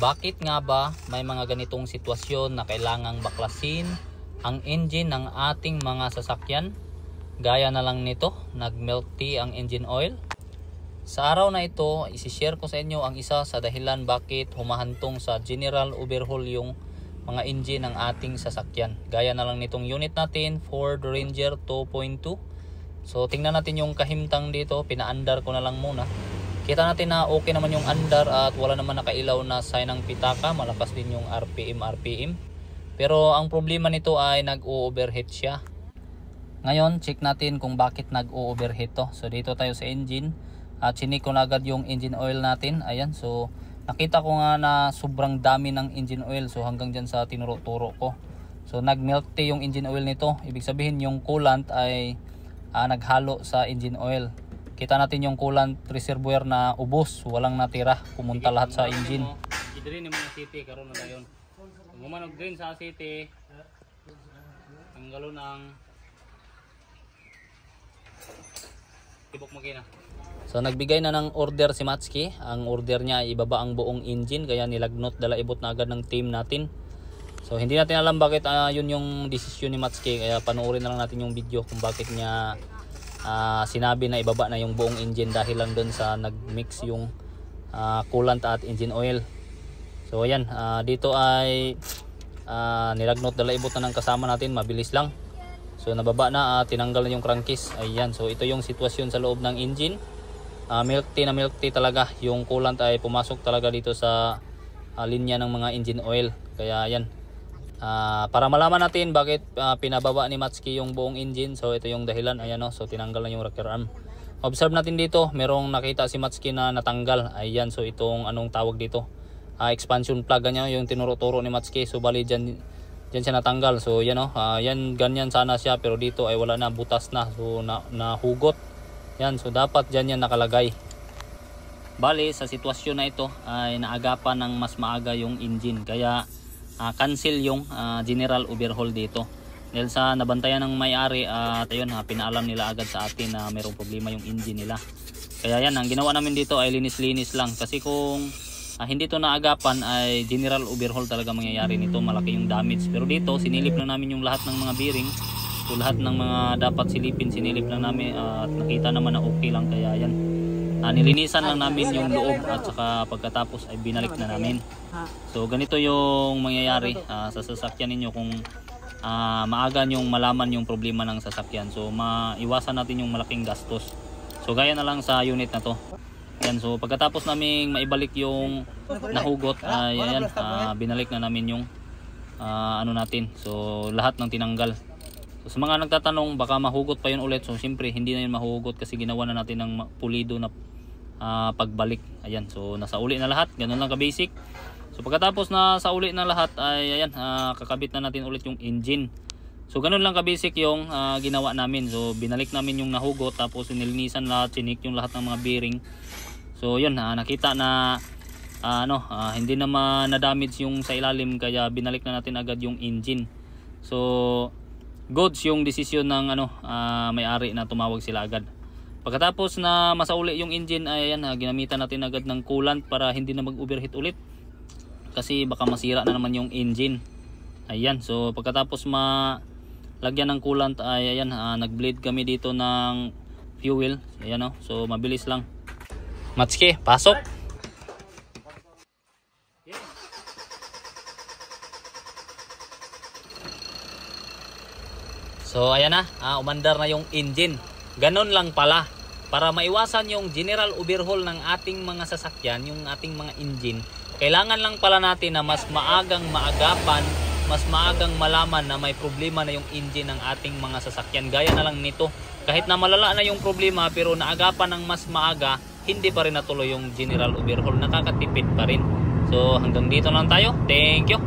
Bakit nga ba may mga ganitong sitwasyon na kailangang baklasin ang engine ng ating mga sasakyan? Gaya na lang nito, nag-milk tea ang engine oil. Sa araw na ito, isi-share ko sa inyo ang isa sa dahilan bakit humahantong sa general overhaul yung mga engine ng ating sasakyan. Gaya na lang nitong unit natin, Ford Ranger 2.2. So tingnan natin yung kahimtang dito, pinaandar ko na lang muna. Kita natin na okay naman yung andar at wala naman nakailaw na sign ng pitaka, malakas din yung RPM. Pero ang problema nito ay nag-o-overheat siya. Ngayon, check natin kung bakit nag-o-overheat to. So dito tayo sa engine at chinik ko na agad yung engine oil natin. Ayan, so nakita ko nga na sobrang dami ng engine oil. So hanggang dyan sa tinuro-turo ko. So nag-melt tea yung engine oil nito. Ibig sabihin yung coolant ay naghalo sa engine oil. Kita natin yung coolant reservoir na ubos, walang natira, pumunta lahat sa engine. I-drain mo yung city, karon na dayon. Kung manog-drain sa city, ang galon ng tibok makina. So nagbigay na ng order si Matsuki. Ang order niya ay ibaba ang buong engine, kaya nilagnot dala ibot na agad ng team natin. So hindi natin alam bakit yun yung desisyon ni Matsuki, kaya panoorin na lang natin yung video kung bakit niya sinabi na ibaba na yung buong engine dahil lang doon sa nagmix yung coolant at engine oil. So ayan, dito ay nilagnot dala ibot na ng kasama natin, mabilis lang. So nababa na, tinanggal na yung crankcase. Ayan, so ito yung sitwasyon sa loob ng engine. Milk tea talaga, yung coolant ay pumasok talaga dito sa linya ng mga engine oil. Kaya ayan, para malaman natin bakit pinababa ni Matsuki yung buong engine. So ito yung dahilan, ayan o, so tinanggal na yung rocker arm. Observe natin dito, merong nakita si Matsuki na natanggal. Ayan, so itong anong tawag dito, expansion plug niya, yung tinuro-turo ni Matsuki. So bali dyan siya natanggal. So yan o, yan ganyan sana siya, pero dito ay wala na, butas na, so nahugot. Yan, so dapat dyan yan nakalagay. Bali sa sitwasyon na ito ay naagapan ng mas maaga yung engine, kaya cancel yung general overhaul dito. Dahil sa nabantayan ng may-ari at ayun, pinaalam nila agad sa atin na mayroong problema yung engine nila. Kaya yan, ang ginawa namin dito ay linis-linis lang. Kasi kung hindi to naagapan ay general overhaul talaga mangyayari nito, malaki yung damage. Pero dito sinilip lang namin yung lahat ng mga bearing. So lahat ng mga dapat silipin sinilip lang namin at nakita naman na okay lang. Kaya yan, nilinisan lang namin yung loob at saka pagkatapos ay binalik na namin. So ganito yung mangyayari sa sasakyan ninyo kung maaga nyong malaman yung problema ng sasakyan. So maiwasan natin yung malaking gastos. So gaya na lang sa unit na to. Yan, so pagkatapos naming maibalik yung nahugot ay ayan, binalik na namin yung ano natin. So lahat ng tinanggal. So, sa mga nagtatanong baka mahugot pa yun ulit. So siyempre hindi na yun mahugot kasi ginawa na natin ng pulido na pagbalik. Ayan, so nasa uli na lahat, ganun lang ka basic. So pagkatapos na sa uli na lahat ay ayan, kakabit na natin ulit yung engine. So ganun lang ka basic yung ginawa namin. So binalik namin yung nahugot, tapos nilinisan lahat, chinik yung lahat ng mga bearing. So yun, nakita na hindi naman na-damage yung sa ilalim, kaya binalik na natin agad yung engine. So goods yung desisyon ng may-ari na tumawag sila agad. Pagkatapos na masauli yung engine ay ayan, ginamitan natin agad ng coolant para hindi na mag-overheat ulit. Kasi baka masira na naman yung engine. Ayan, so pagkatapos lagyan ng coolant ay ayan, nag-bleed kami dito ng fuel. Ayan o, so mabilis lang. Matsuki, pasok! So ayan na, umandar na yung engine. Ganon lang pala. Para maiwasan yung general overhaul ng ating mga sasakyan, yung ating mga engine, kailangan lang pala natin na mas maagang maagapan, mas maagang malaman na may problema na yung engine ng ating mga sasakyan. Gaya na lang nito, kahit na malala na yung problema pero naagapan ng mas maaga, hindi pa rin natuloy yung general overhaul, nakakatipid pa rin. So hanggang dito lang tayo. Thank you.